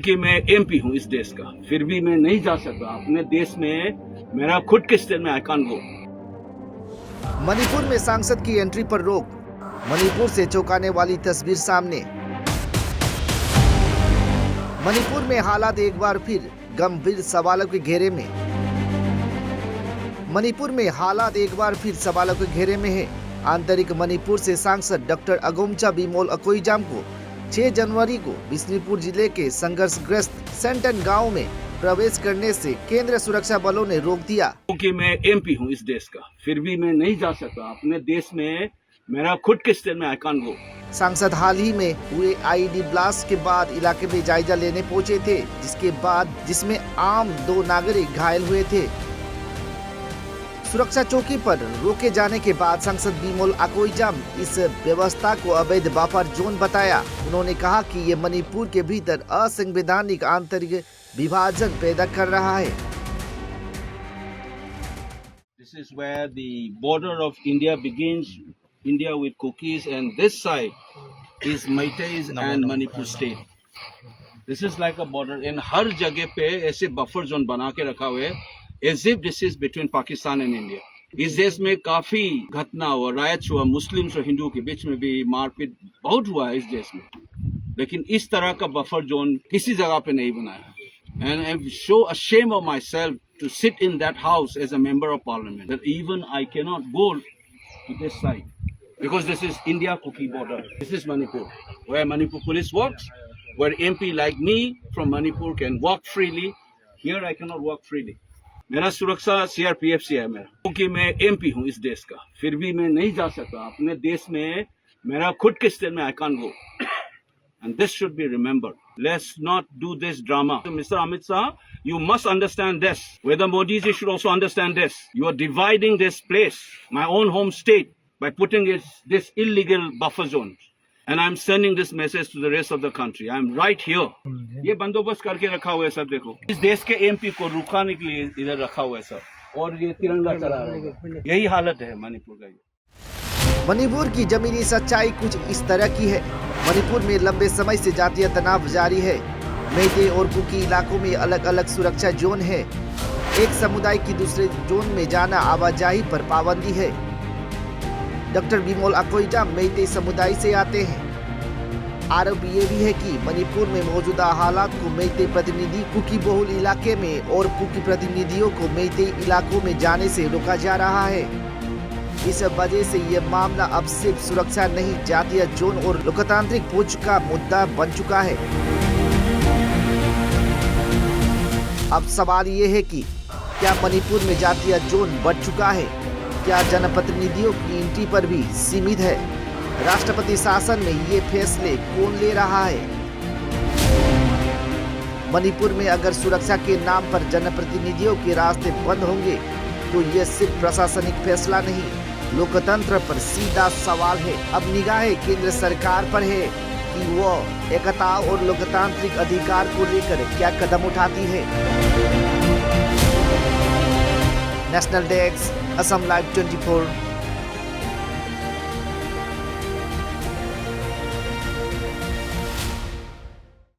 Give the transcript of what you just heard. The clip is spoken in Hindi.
क्योंकि मैं एमपी हूँ इस देश का, फिर भी मैं नहीं जा सकता अपने देश में। मेरा खुद के स्टेट में आई कांट गो। मणिपुर में सांसद की एंट्री पर रोक, मणिपुर से चौंकाने वाली तस्वीर सामने। मणिपुर में हालात एक बार फिर गंभीर सवालों के घेरे में। मणिपुर में हालात एक बार फिर सवालों के घेरे में है। आंतरिक मणिपुर से सांसद डॉक्टर अगोमचा बिमोल अकोइजाम को 6 जनवरी को बिष्णुपुर जिले के संघर्षग्रस्त सेंटन गांव में प्रवेश करने से केंद्रीय सुरक्षा बलों ने रोक दिया। क्योंकि मैं एमपी हूँ इस देश का, फिर भी मैं नहीं जा सकता अपने देश में। मेरा खुद के स्टेट में आई कांट गो। सांसद हाल ही में हुए आईईडी ब्लास्ट के बाद इलाके में जायजा लेने पहुंचे थे, जिसमें आम 2 नागरिक घायल हुए थे। सुरक्षा चौकी पर रोके जाने के बाद सांसद बिमोल अकोइजाम इस व्यवस्था को अवैध बफर जोन बताया। उन्होंने कहा कि ये मणिपुर के भीतर असंवैधानिक आंतरिक विभाजन पैदा कर रहा है। This is where the border of India begins, India with Kukis, and this side is Meiteis and Manipur state. This is like a border. In हर जगह पे ऐसे बफर जोन बना के रखा हुआ है, as if this is between Pakistan and India. इस देश में काफी घटना हुआ, राइट्स हुआ, मुस्लिम्स और हिंदू के बीच में भी मारपीट बहुत हुआ है इस देश में, लेकिन इस तरह का बफर जोन किसी जगह पे नहीं बनाया। And I'm so ashamed of myself to sit in that house as a member of parliament, that even I cannot go to this side because this is India-Kuki border. This is Manipur, where Manipur police works, where MP like me from Manipur can walk freely. Here I cannot walk freely. मेरा सुरक्षा सीआरपीएफ से है मेरा, क्योंकि मैं एमपी हूँ इस देश का, फिर भी मैं नहीं जा सकता अपने देश में। मेरा खुद के स्टेट में I can't go, and this should be remembered. Let's not do this drama. Mr. Amit Shah, you must understand this. Whether Modi ji should also understand this. You are dividing this place, my own home state, by putting this illegal buffer zones. And I'm sending this message to the rest of the country. I'm right here. ये बंदोबस्त करके रखा हुआ है सब, देखो इस देश के एमपी को रुकाने के लिए इधर रखा हुआ है सब, और ये तिरंगा चला रहा है। यही हालत है मणिपुर का। मणिपुर की जमीनी सच्चाई कुछ इस तरह की है। मणिपुर में लंबे समय से जातीय तनाव जारी है। मेइते और कुकी इलाकों में अलग अलग सुरक्षा जोन है। एक समुदाय की दूसरे जोन में जाना आवाजाही पर पाबंदी है। डॉक्टर बिमोल अकोइजाम मेइते समुदाय से आते हैं। आरोप ये भी है कि मणिपुर में मौजूदा हालात को मेइते प्रतिनिधि कुकी बहुल इलाके में और कुकी प्रतिनिधियों को मेइते इलाकों में जाने से रोका जा रहा है। इस वजह से ये मामला अब सिर्फ सुरक्षा नहीं, जातीय जोन और लोकतांत्रिक पूछ का मुद्दा बन चुका है। अब सवाल ये है कि क्या मणिपुर में जातीय जोन बढ़ चुका है? क्या जनप्रतिनिधियों की एंट्री पर भी सीमित है? राष्ट्रपति शासन में ये फैसले कौन ले रहा है? मणिपुर में अगर सुरक्षा के नाम पर जनप्रतिनिधियों के रास्ते बंद होंगे तो ये सिर्फ प्रशासनिक फैसला नहीं, लोकतंत्र पर सीधा सवाल है। अब निगाहें केंद्र सरकार पर है कि वो एकता और लोकतांत्रिक अधिकार को लेकर क्या कदम उठाती है। National desk, Assam live 24।